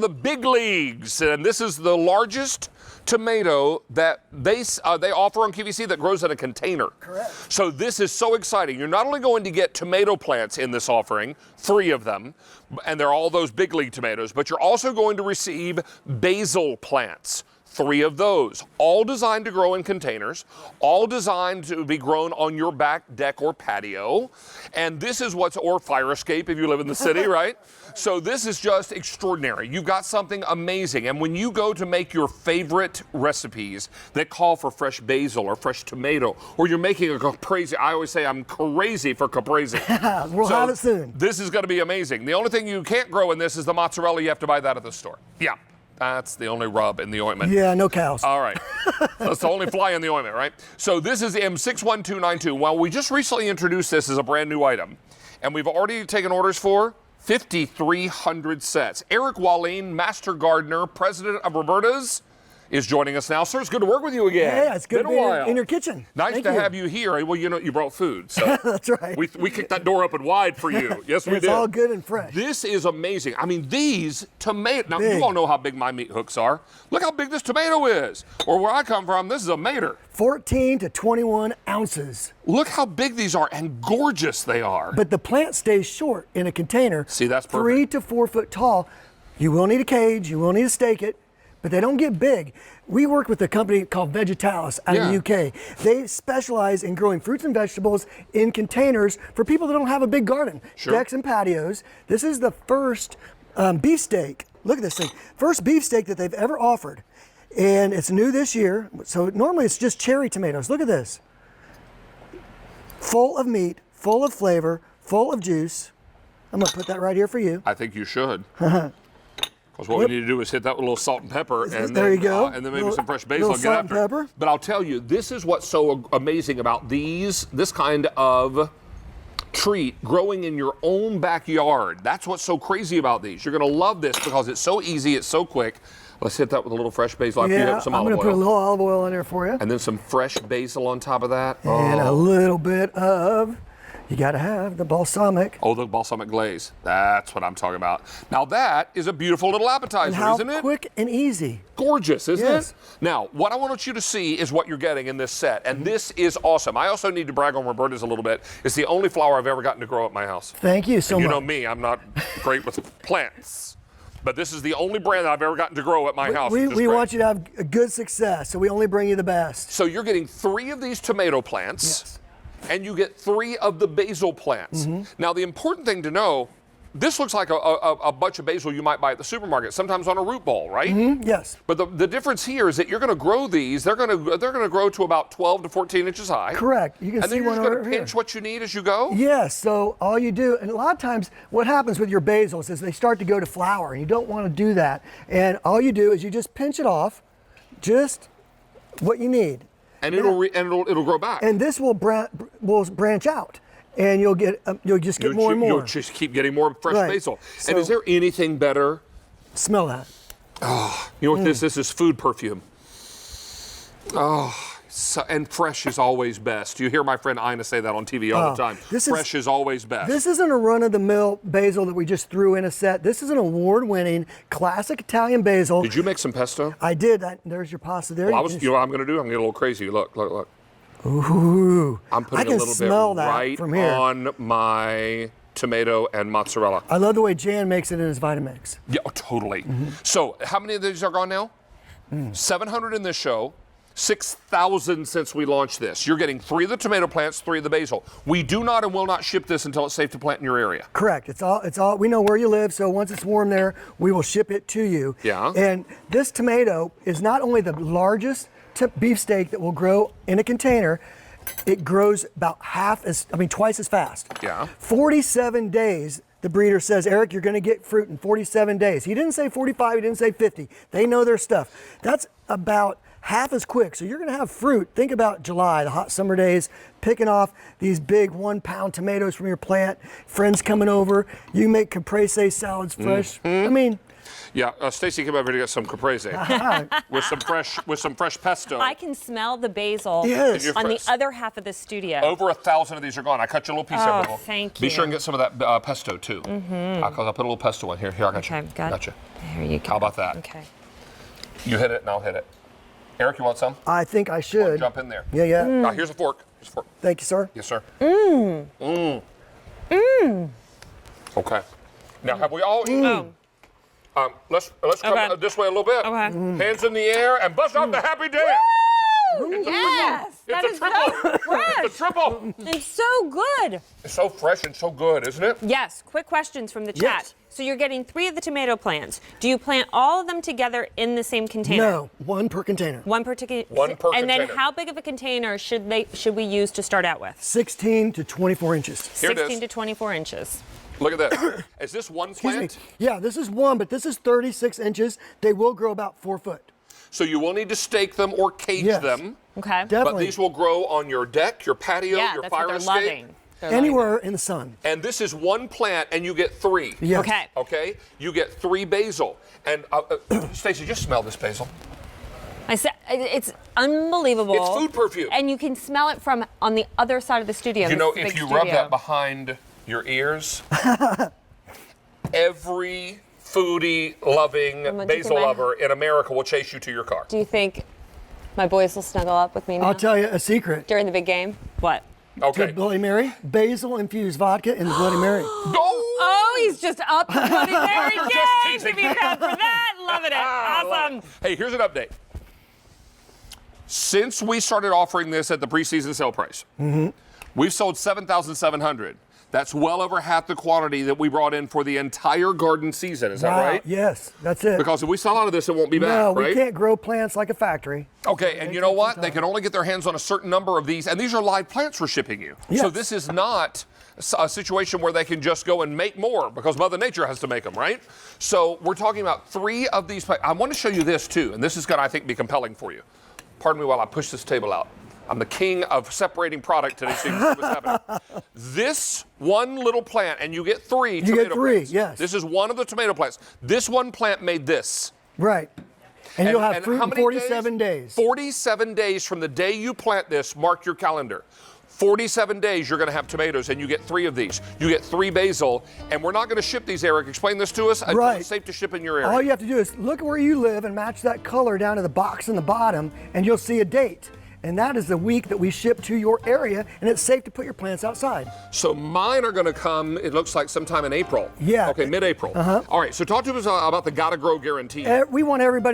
the big leagues, and this is the largest tomato that they offer on QVC that grows in a container. Correct. So this is so exciting. You're not only going to get tomato plants in this offering, 3 of them, and they're all those big league tomatoes, but you're also going to receive basil plants. 3 of those, all designed to grow in containers, all designed to be grown on your back deck or patio. And this is or fire escape if you live in the city, right? So this is just extraordinary. You've got something amazing. And when you go to make your favorite recipes that call for fresh basil or fresh tomato, or you're making a caprese, I always say I'm crazy for caprese. We'll have it soon. This is going to be amazing. The only thing you can't grow in this is the mozzarella. You have to buy that at the store. Yeah. That's the only rub in the ointment. Yeah, no cows. All right. That's the only fly in the ointment, right? So this is M61292. Well, we just recently introduced this as a brand new item, and we've already taken orders for 5,300 sets. Eric Wallin, Master Gardener, President of Roberta's, is joining us now. Sir, it's good to work with you again. Yeah, it's good to be in your kitchen. Nice to have you here. Well, you know, you brought food. So that's right. We kicked that door open wide for you. Yes, we did. It's all good and fresh. This is amazing. I mean, these tomatoes. Now, you all know how big my meat hooks are. Look how big this tomato is. Or where I come from, this is a mater. 14 to 21 ounces. Look how big these are and gorgeous they are. But the plant stays short in a container. See, that's perfect. 3 to 4 foot tall. You will need a cage. You will need to stake it. But they don't get big. We work with a company called Vegetalis out of the UK. They specialize in growing fruits and vegetables in containers for people that don't have a big garden. Sure. Decks and patios. This is the first beefsteak. Look at this thing. First beefsteak that they've ever offered. And it's new this year. So normally it's just cherry tomatoes. Look at this. Full of meat, full of flavor, full of juice. I'm gonna put that right here for you. I think you should. Because what we need to do is hit that with a little salt and pepper, and there then, you go. And then maybe some fresh basil and get salt after and pepper. But I'll tell you, this is what's so amazing about this kind of treat growing in your own backyard. That's what's so crazy about these. You're going to love this because it's so easy, it's so quick. Let's hit that with a little fresh basil after you have some olive oil. I'm going to put a little olive oil in there for you. And then some fresh basil on top of that. And a little bit of, you got to have the balsamic. Oh, the balsamic glaze. That's what I'm talking about. Now that is a beautiful little appetizer, isn't it? Quick and easy. Gorgeous, isn't it? Now, what I want you to see is what you're getting in this set, and this is awesome. I also need to brag on Roberta's a little bit. It's the only flower I've ever gotten to grow at my house. Thank you so much. You know me, I'm not great with plants, but this is the only brand that I've ever gotten to grow at my house. We want you to have a good success, so we only bring you the best. So you're getting 3 of these tomato plants. Yes. And you get 3 of the basil plants. Now, the important thing to know, this looks like a bunch of basil you might buy at the supermarket, sometimes on a root ball, right? Yes. But the difference here is that you're going to grow these. They're going to grow to about 12 to 14 inches high. Correct. You can see one over here. And then you're just going to pinch what you need as you go? Yes. So all you do, and a lot of times what happens with your basils is they start to go to flower, and you don't want to do that. And all you do is you just pinch it off, just what you need. And it'll grow back. And this will branch out, and you'll just get more and more. You'll just keep getting more fresh basil. So, and is there anything better? Smell that. Oh, you know what this is? Food perfume. Oh, and fresh is always best. You hear my friend Ina say that on TV all the time. Fresh is always best. This isn't a run-of-the-mill basil that we just threw in a set. This is an award-winning classic Italian basil. Did you make some pesto? I did. There's your pasta there. Well, you know what I'm going to do? I'm going to get a little crazy. Look. Ooh. I'm putting I can a little smell bit that right from here. on my tomato and mozzarella. I love the way Jan makes it in his Vitamix. Yeah, totally. So how many of these are gone now? 700 in this show. 6,000 since we launched this. You're getting 3 of the tomato plants, 3 of the basil. We do not and will not ship this until it's safe to plant in your area. Correct. It's all. We know where you live, so once it's warm there, we will ship it to you. Yeah. And this tomato is not only the largest beefsteak that will grow in a container, it grows about twice as fast. Yeah. 47 days. The breeder says, Eric, you're going to get fruit in 47 days. He didn't say 45, he didn't say 50. They know their stuff. That's about half as quick. So you're going to have fruit. Think about July, the hot summer days, picking off these big 1-pound tomatoes from your plant, friends coming over. You make caprese salads fresh. I mean, Yeah, Stacy came over to get some Caprese with some fresh pesto. I can smell the basil Yes. on the other half of the studio. Over 1,000 of these are gone. I cut you a little piece of it. Thank Be you. sure and get some of that pesto too. Because I'll put a little pesto in here. Here, I got you. Okay, got you. There you go. How about that? Okay. You hit it and I'll hit it. Eric, you want some? I think I should. Jump in there. Yeah, yeah. Now, here's a fork. Here's a fork. Thank you, sir. Yes, sir. Okay. Now, have we all eaten? Let's come this way a little bit. Okay. Hands in the air and bust out the happy dance. Yes, that It's is a triple. so fresh. It's a triple. It's so good. It's so fresh and so good, isn't it? Yes, quick questions from the chat. Yes. So you're getting 3 of the tomato plants. Do you plant all of them together in the same container? No, one per container. One particular. One per And then container. how big of a container should we use to start out with? 16 to 24 inches. Here it is. 16 to 24 inches. Look at this. Is this one Excuse me. plant? Yeah, this is one, but this is 36 inches. They will grow about 4 foot. So you will need to stake them or cage Yes. them. Okay. But Definitely. these will grow on your deck, your patio, Yeah, your that's fire what they're escape. loving. They're loving Anywhere in the sun. And this is one plant, and you get 3. Yes. Okay. Okay? You get 3 basil. And Stacy, just smell this basil. I said it's unbelievable. It's food perfume. And you can smell it from on the other side of the studio. You know, This is a if big you rub studio. that behind your ears, every foodie loving Someone basil taking my- lover in America will chase you to your car. Do you think my boys will snuggle up with me now I'll tell you a secret. during the big game? What? Okay. To Bloody Mary, basil infused vodka in the Bloody Mary. Go! Oh, he's just up the Bloody Mary game. teasing. Give me that for that. Loving it. Awesome. Hey, here's an update. Since we started offering this at the preseason sale price, we've sold 7,700. That's well over half the quantity that we brought in for the entire garden season. Is that Wow, right? yes, that's it. Because if we sell out of this, it won't be back, no, right? we can't grow plants like a factory. Okay, and you know what? They can only get their hands on a certain number of these, and these are live plants we're shipping you. So Yes. this is not a situation where they can just go and make more because Mother Nature has to make them, right? So we're talking about 3 of these. I want to show you this too, and this is going to, I think, be compelling for you. Pardon me while I push this table out. I'm the king of separating product today, so you can see what's happening. This one little plant, and you get 3 You tomato get 3, plants. yes. This is one of the tomato plants. This one plant made this. Right. And you'll have fruit how in many 47 days. 47 days from the day you plant this, mark your calendar. 47 days you're going to have tomatoes, and you get 3 of these. You get 3 basil, and we're not going to ship these, Eric. Explain this to us. Right. It's safe to ship in your area. All you have to do is look at where you live and match that color down to the box in the bottom, and you'll see a date. And that is the week that we ship to your area, and it's safe to put your plants outside. So mine are going to come, it looks like, sometime in April. Yeah. Okay, mid-April. All right, so talk to us about the Gotta Grow guarantee. We want everybody